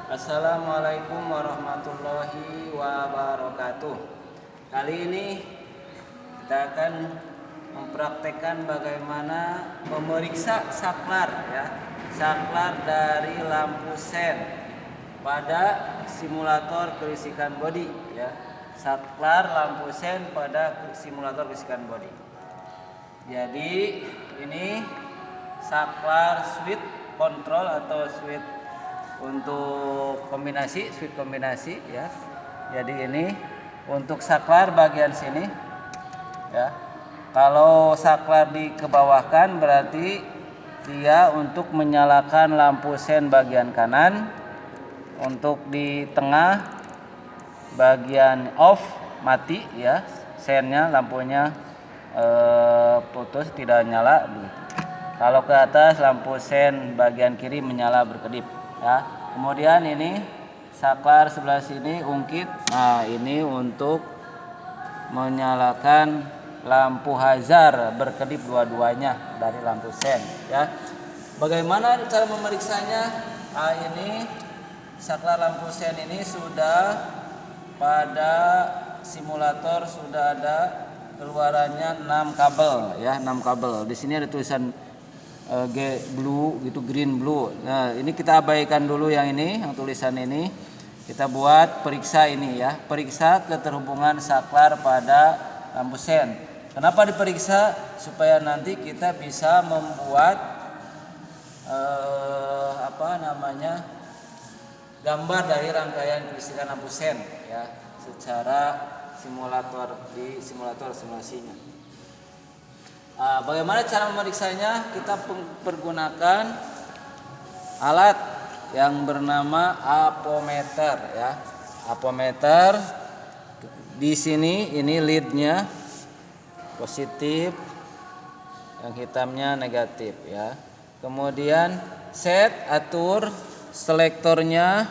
Assalamualaikum warahmatullahi wabarakatuh. Kali ini kita akan mempraktekkan bagaimana memeriksa saklar saklar dari lampu sen pada simulator kelistrikan bodi saklar lampu sen pada simulator kelistrikan bodi. Jadi ini saklar switch control atau switch untuk switch kombinasi ya. Jadi ini untuk saklar bagian sini ya. Kalau saklar dikebawahkan berarti dia untuk menyalakan lampu sen bagian kanan, untuk di tengah bagian off mati ya, sennya lampunya putus tidak nyala begitu. Kalau ke atas lampu sen bagian kiri menyala berkedip ya. Kemudian ini saklar sebelah sini ungkit. Nah, ini untuk menyalakan lampu hazard berkedip dua-duanya dari lampu sen ya. Bagaimana cara memeriksanya? Nah, ini saklar lampu sen ini sudah pada simulator sudah ada keluarannya 6 kabel ya, 6 kabel. Di sini ada tulisan blue gitu, green blue. Nah, ini kita abaikan dulu yang ini, yang tulisan ini. Kita buat periksa ini ya, periksa keterhubungan saklar pada lampu sen. Kenapa diperiksa? Supaya nanti kita bisa membuat gambar dari rangkaian kelistrikan lampu sen ya, secara simulator di simulator simulasinya. Bagaimana cara memeriksanya? Kita pergunakan alat yang bernama apometer ya. Apometer di sini ini leadnya positif, yang hitamnya negatif ya. Kemudian atur selektornya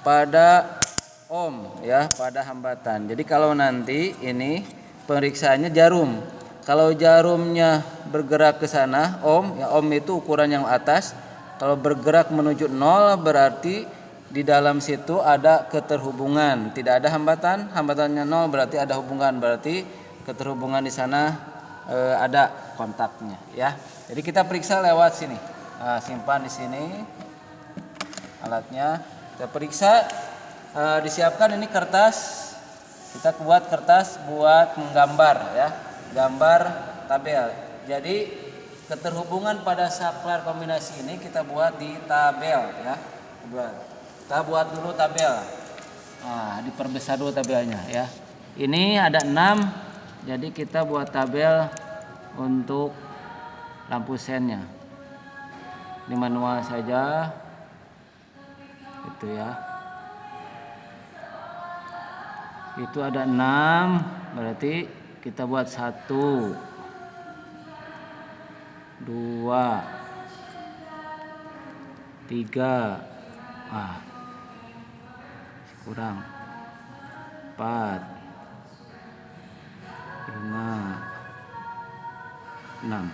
pada ohm ya, pada hambatan. Jadi kalau nanti ini pemeriksaannya jarum. Kalau jarumnya bergerak ke sana, ohm itu ukuran yang atas. Kalau bergerak menuju 0 berarti di dalam situ ada keterhubungan. Tidak ada hambatan, hambatannya 0 berarti ada hubungan, berarti keterhubungan di sana ada kontaknya ya. Jadi kita periksa lewat sini. Nah, simpan di sini alatnya. Kita periksa, disiapkan ini kertas. Kita buat kertas buat menggambar ya. Gambar tabel. Jadi keterhubungan pada saklar kombinasi ini kita buat di tabel ya. Kita buat dulu tabel. Nah, diperbesar dulu tabelnya ya. Ini ada 6. Jadi kita buat tabel untuk lampu sennya. Ini manual saja. Itu ya. Itu ada 6, berarti kita buat 1, 2, 3, kurang 4, 5, 6.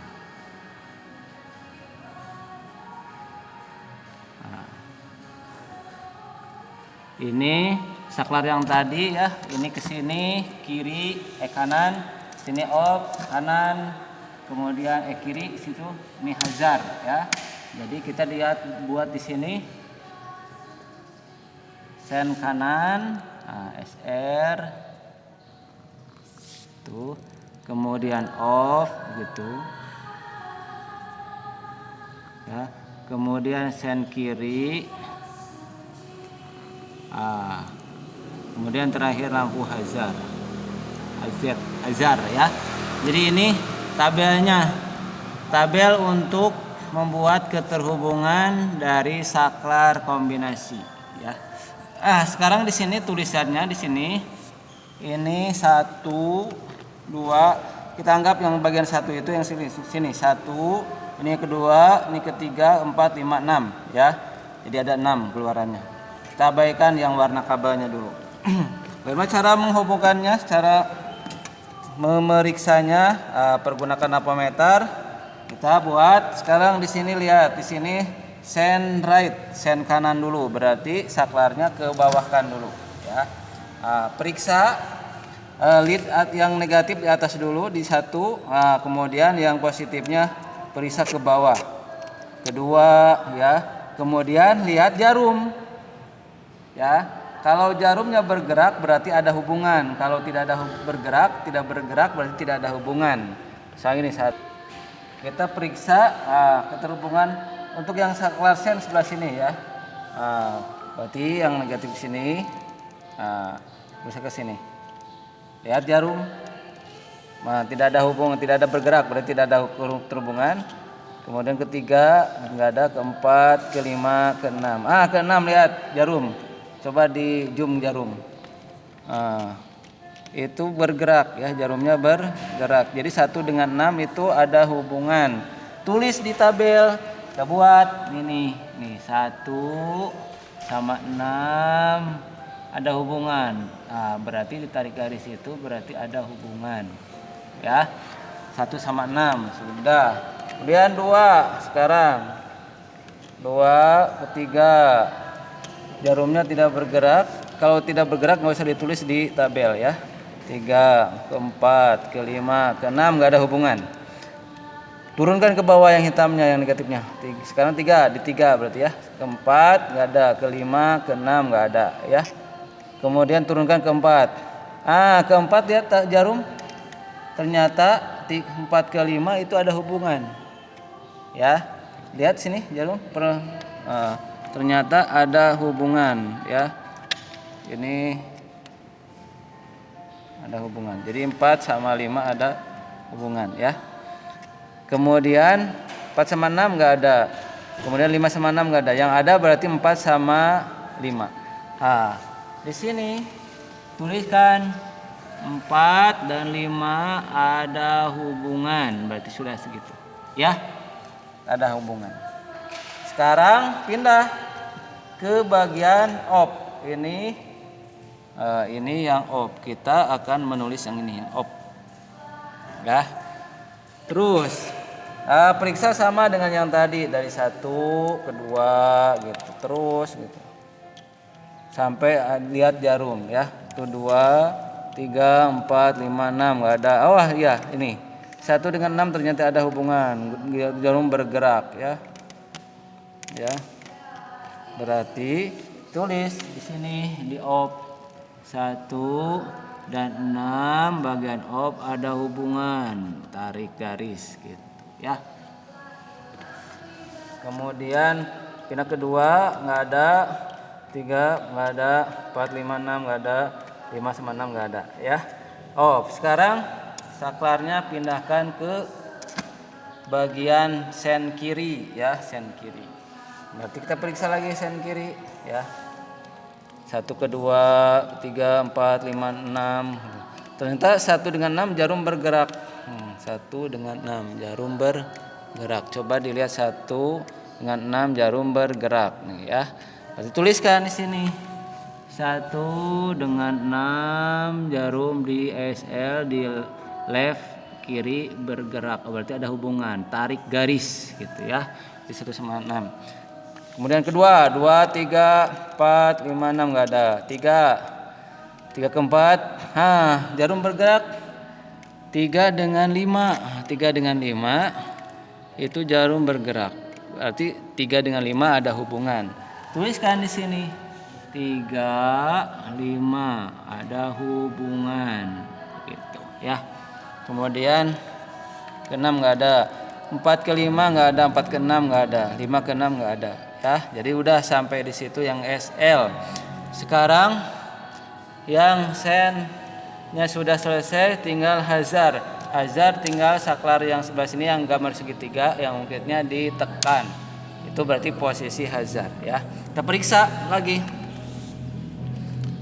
Ini saklar yang tadi ya, ini ke sini kiri, kanan, sini off, kanan, kemudian kiri situ ini hazard ya. Jadi kita lihat buat di sini sen kanan, SR tuh, kemudian off gitu ya, kemudian sen kiri, kemudian terakhir lampu hazard ya. Jadi ini tabelnya, tabel untuk membuat keterhubungan dari saklar kombinasi ya. Sekarang di sini tulisannya di sini ini 1, 2, kita anggap yang bagian 1 itu yang sini 1, ini kedua, ini ketiga, 4, 5, 6 ya. Jadi ada 6 keluarannya. Kita abaikan yang warna kabelnya dulu. Bagaimana cara menghubungkannya? Cara memeriksanya pergunakan apometer. Kita buat sekarang di sini, lihat di sini Send right, send kanan dulu, berarti saklarnya ke bawahkan dulu ya. Periksa lead yang negatif di atas dulu di satu, kemudian yang positifnya periksa ke bawah. Kedua ya, kemudian lihat jarum ya. Kalau jarumnya bergerak berarti ada hubungan, kalau tidak bergerak berarti tidak ada hubungan. Misalnya ini saat kita periksa keterhubungan untuk yang saklar sen sebelah sini ya. Berarti yang negatif sini bisa ke sini. Lihat jarum. Tidak ada hubungan, tidak ada bergerak, berarti tidak ada terhubungan. Kemudian ketiga enggak ada, keempat, kelima, keenam. Keenam lihat jarum. Coba di zoom jarum. Itu bergerak ya, jarumnya bergerak. Jadi 1 dengan 6 itu ada hubungan. Tulis di tabel. Kita buat ini nih 1 sama 6 ada hubungan. Berarti ditarik garis itu berarti ada hubungan. Ya. 1 sama 6 sudah. Kemudian 2 sekarang. 2 ketiga. Jarumnya tidak bergerak. Kalau tidak bergerak nggak usah ditulis di tabel ya. 3, keempat, kelima, keenam nggak ada hubungan. Turunkan ke bawah yang hitamnya, yang negatifnya. Sekarang 3, di 3 berarti ya. Keempat nggak ada, kelima, keenam nggak ada ya. Kemudian turunkan keempat. Keempat lihat jarum. Ternyata 4 ke 5 itu ada hubungan. Ya. Lihat sini jarum. Ternyata ada hubungan ya. Ini ada hubungan. Jadi 4 sama 5 ada hubungan ya. Kemudian 4 sama 6 enggak ada. Kemudian 5 sama 6 enggak ada. Yang ada berarti 4 sama 5. Di sini tuliskan 4 dan 5 ada hubungan. Berarti sudah segitu. Ya. Ada hubungan. Sekarang pindah ke bagian op. Ini yang op. Kita akan menulis yang ini yang op. Ya. Terus periksa sama dengan yang tadi dari 1 ke 2 gitu. Terus gitu. Sampai lihat jarum ya. 1 2 3 4 5 6 enggak ada. Iya, ini. 1 dengan 6 ternyata ada hubungan. Jarum bergerak ya. Ya. Berarti tulis di sini di op 1 dan 6 bagian op ada hubungan, tarik garis gitu ya. Kemudian pindah kedua nggak ada, 3 nggak ada, 4 5 6 nggak ada, 5 sama 6 nggak ada ya. Sekarang saklarnya pindahkan ke bagian sen kiri ya, sen kiri. Berarti kita periksa lagi sen kiri ya. 1 ke 2 3 4 5 6. Ternyata 1 dengan 6 jarum bergerak. 1 dengan 6 jarum bergerak. Coba dilihat 1 dengan 6 jarum bergerak nih ya. Berarti tuliskan di sini. 1 dengan 6 jarum di SL di left kiri bergerak. Berarti ada hubungan, tarik garis gitu ya. Di 1 sama 6. Kemudian kedua, 2, 3, 4, 5, 6 enggak ada. 3 ke 4. Jarum bergerak. 3 dengan 5. 3 dengan 5 itu jarum bergerak. Berarti 3 dengan 5 ada hubungan. Tuliskan di sini. 3, 5 ada hubungan gitu ya. Kemudian ke 6 enggak ada. 4 ke 5 enggak ada, 4 ke 6 enggak ada, 5 ke 6 enggak ada. Ya, jadi udah sampai di situ yang SL. Sekarang yang sen-nya sudah selesai, tinggal hazard. Hazard tinggal saklar yang sebelah sini yang gambar segitiga yang ungkitnya ditekan. Itu berarti posisi hazard ya. Kita periksa lagi.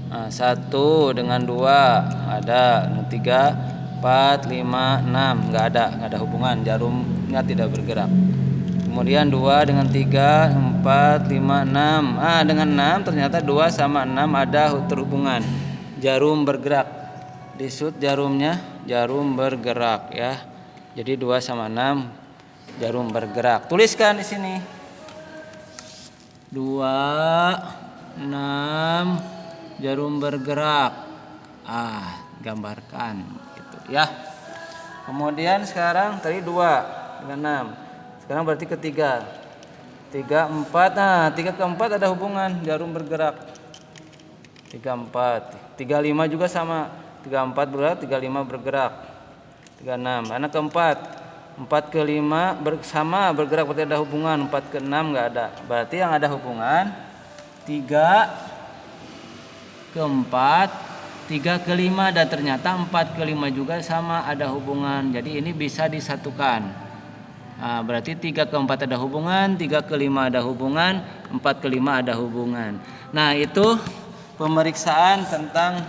1 dengan 2 ada, 3, 4, 5, 6 enggak ada hubungan, jarumnya tidak bergerak. Kemudian 2 dengan 3, 4, 5, 6. Dengan 6 ternyata 2 sama 6 ada terhubungan. Jarum bergerak. Di shoot jarumnya, jarum bergerak ya. Jadi 2 sama 6 jarum bergerak. Tuliskan di sini. 2, 6, jarum bergerak. Gambarkan gitu ya. Kemudian sekarang tadi 2 dengan 6. Sekarang berarti ketiga. 3, 4. Nah, 3 ke 4 ada hubungan jarum bergerak. 3, 4. 3, 5 juga sama. 3, 4 bergerak, 3, 5 bergerak. 3, 6. Anak keempat. 4 ke 5 bersama bergerak, berarti ada hubungan. 4 ke 6 enggak ada. Berarti yang ada hubungan 3 ke 4, 3 ke 5, dan ternyata 4 ke 5 juga sama ada hubungan. Jadi ini bisa disatukan. Berarti 3 ke 4 ada hubungan, 3 ke 5 ada hubungan, 4 ke 5 ada hubungan. Nah, itu pemeriksaan tentang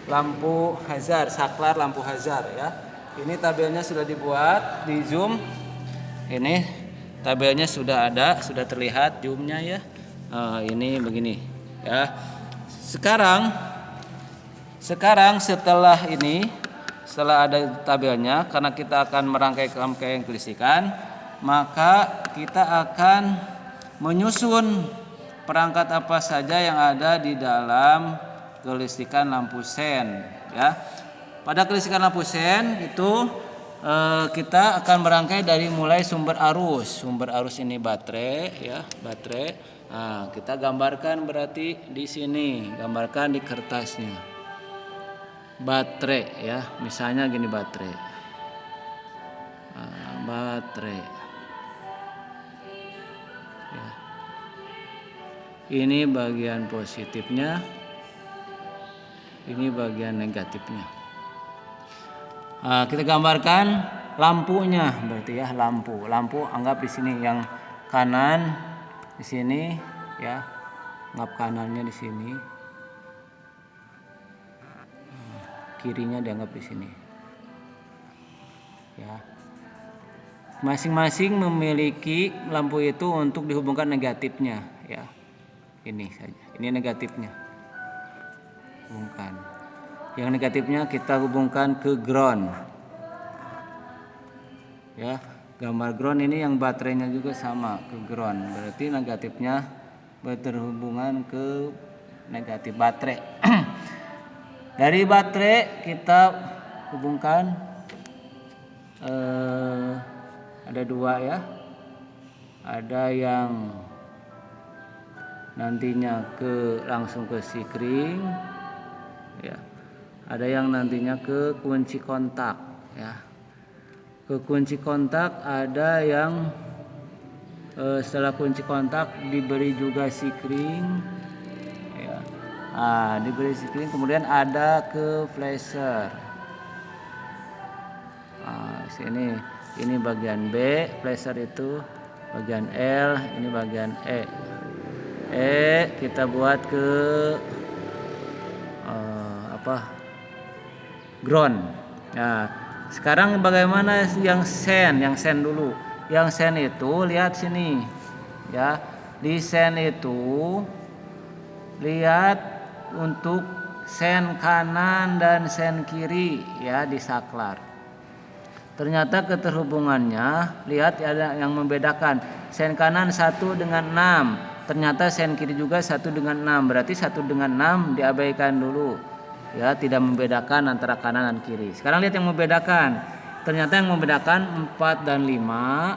lampu hazard, saklar lampu hazard ya. Ini tabelnya sudah dibuat di Zoom. Ini tabelnya sudah ada, sudah terlihat zoomnya ya. Ini begini ya. Sekarang setelah ada tabelnya, karena kita akan merangkai rangkaian kelistrikan, maka kita akan menyusun perangkat apa saja yang ada di dalam kelistrikan lampu sen ya. Pada kelistrikan lampu sen itu kita akan merangkai dari mulai sumber arus. Sumber arus ini baterai ya, baterai. Kita gambarkan berarti di sini, gambarkan di kertasnya. Baterai ya, misalnya gini baterai. Baterai. Ya. Ini bagian positifnya, ini bagian negatifnya. Kita gambarkan lampunya, berarti ya lampu anggap di sini yang kanan di sini ya, anggap kanannya di sini, kirinya dianggap di sini ya. Masing-masing memiliki lampu itu untuk dihubungkan negatifnya ya. Ini saja, ini negatifnya, hubungkan. Yang negatifnya kita hubungkan ke ground ya. Gambar ground ini yang baterainya juga sama ke ground, berarti negatifnya berhubungan ke negatif baterai. Dari baterai kita hubungkan ada 2 ya. Ada yang nantinya langsung ke sikring ya. Ada yang nantinya ke kunci kontak ya. Ke kunci kontak ada yang setelah kunci kontak diberi juga sikring ya. Diberi sikring, kemudian ada ke flasher. Sini ini bagian B, flasher itu bagian L, ini bagian E. Kita buat ke ground. Nah, sekarang bagaimana yang sen? Yang sen dulu. Yang sen itu lihat sini ya. Di sen itu lihat untuk sen kanan dan sen kiri ya di saklar. Ternyata keterhubungannya, lihat ada yang membedakan. Sen kanan 1 dengan 6. Ternyata sen kiri juga 1 dengan 6. Berarti 1 dengan 6 diabaikan dulu. Ya, tidak membedakan antara kanan dan kiri. Sekarang lihat yang membedakan. Ternyata yang membedakan 4 dan 5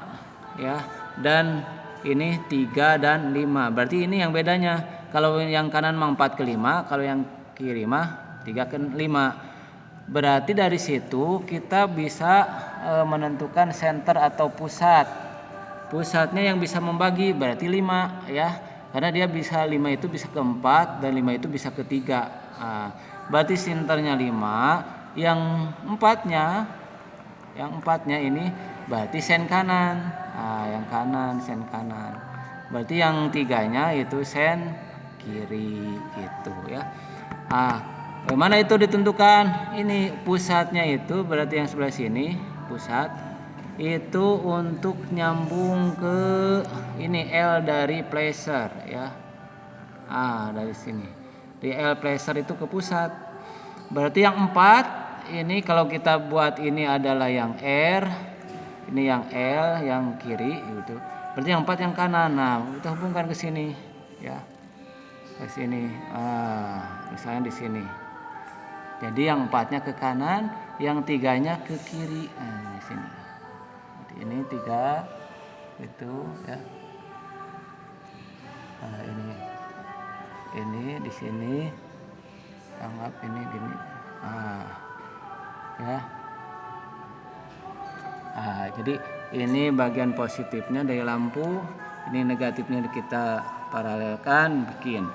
ya. Dan ini 3 dan 5. Berarti ini yang bedanya. Kalau yang kanan mah 4 ke 5, kalau yang kiri mah 3 ke 5. Berarti dari situ kita bisa menentukan center atau pusat. Pusatnya yang bisa membagi berarti 5 ya. Karena dia bisa 5 itu bisa ke 4 dan 5 itu bisa ke 3. Berarti senternya 5, yang 4-nya ini berarti sen kanan. Yang kanan sen kanan. Berarti yang 3-nya itu sen kiri gitu ya. Bagaimana itu ditentukan? Ini pusatnya itu berarti yang sebelah sini, pusat itu untuk nyambung ke ini L dari placer ya. Dari sini. Di L placer itu ke pusat. Berarti yang 4 ini kalau kita buat ini adalah yang R, ini yang L yang kiri gitu. Berarti yang 4 yang kanan. Nah, kita hubungkan ke sini ya. Ke sini. Misalnya di sini. Jadi yang 4-nya ke kanan, yang 3-nya ke kiri. Di sini. Jadi ini 3 itu ya. Ini di sini. Anggap ini gini. Ya. Jadi ini bagian positifnya dari lampu, ini negatifnya kita paralelkan, bikin.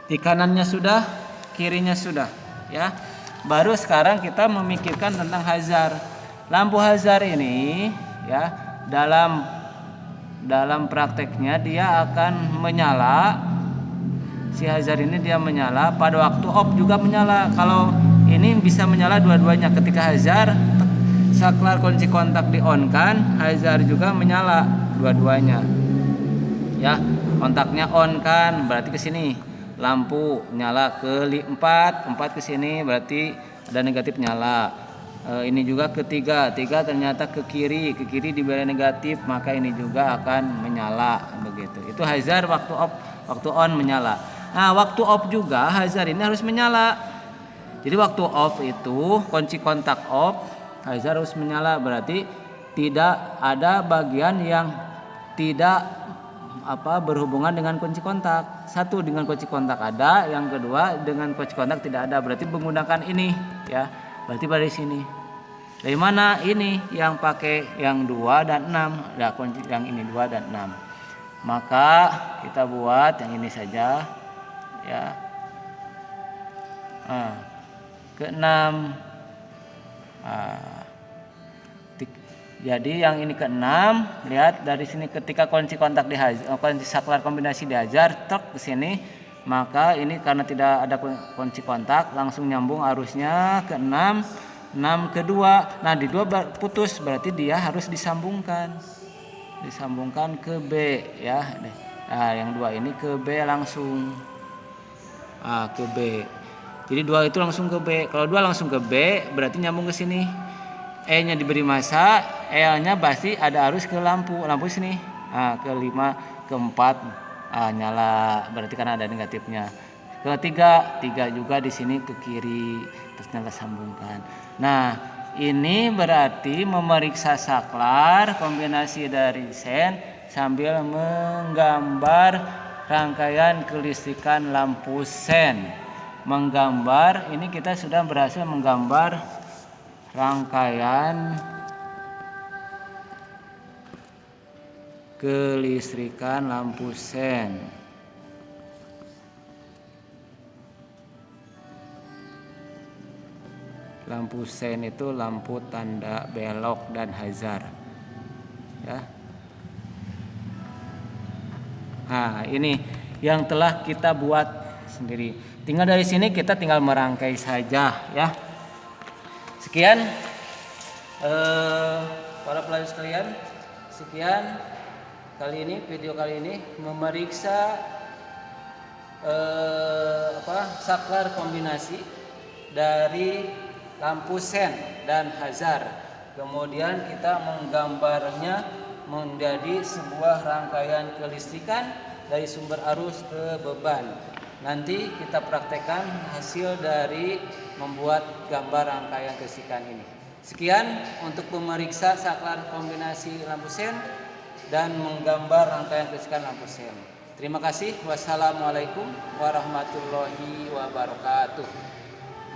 Di kanannya sudah, kirinya sudah, ya. Baru sekarang kita memikirkan tentang hazard. Lampu hazard ini, ya, dalam prakteknya dia akan menyala. Si hazard ini dia menyala pada waktu off juga menyala. Kalau ini bisa menyala dua-duanya. Ketika hazard saklar kunci kontak di on kan, hazard juga menyala dua-duanya. Ya, kontaknya on kan, berarti ke sini lampu nyala ke 4 ke sini berarti ada negatif nyala. Ini juga ketiga ternyata ke kiri diberi negatif, maka ini juga akan menyala begitu. Itu hazard waktu off, waktu on menyala. Nah, waktu off juga hazard ini harus menyala. Jadi waktu off itu kunci kontak off, hazard harus menyala, berarti tidak ada bagian yang tidak berhubungan dengan kunci kontak. Satu dengan kunci kontak ada, yang kedua dengan kunci kontak tidak ada. Berarti menggunakan ini ya. Berarti dari sini. Dari mana ini yang pakai yang 2 dan 6? Ada kunci yang ini 2 dan 6. Maka kita buat yang ini saja ya. Ke-6. Jadi yang ini ke-6, lihat dari sini ketika kunci kontak kunci saklar kombinasi dihajar ke sini, maka ini karena tidak ada kunci kontak langsung nyambung arusnya ke-6, 6 ke 2. Nah, di 2 putus berarti dia harus disambungkan ke B ya. Nah, yang 2 ini ke B langsung. Ke B. Jadi 2 itu langsung ke B. Kalau 2 langsung ke B berarti nyambung ke sini. E-nya diberi massa, L-nya pasti ada arus ke lampu sini. Ke 5, ke 4 nyala, berarti karena ada negatifnya. Ke 3 juga di sini ke kiri, terus nyala sambungkan. Nah, ini berarti memeriksa saklar kombinasi dari sen sambil menggambar rangkaian kelistrikan lampu sen. Menggambar, ini kita sudah berhasil menggambar rangkaian kelistrikan lampu sen. Lampu sen itu lampu tanda belok dan hazard ya. Nah, ini yang telah kita buat sendiri. Tinggal dari sini kita tinggal merangkai saja ya. Sekian para pelajar sekalian, sekian video kali ini memeriksa saklar kombinasi dari lampu sen dan hazard. Kemudian kita menggambarnya menjadi sebuah rangkaian kelistrikan dari sumber arus ke beban. Nanti kita praktekkan hasil dari membuat gambar rangkaian kelistrikan ini. Sekian untuk memeriksa saklar kombinasi lampu sen dan menggambar rangkaian kelistrikan lampu sen. Terima kasih. Wassalamualaikum warahmatullahi wabarakatuh.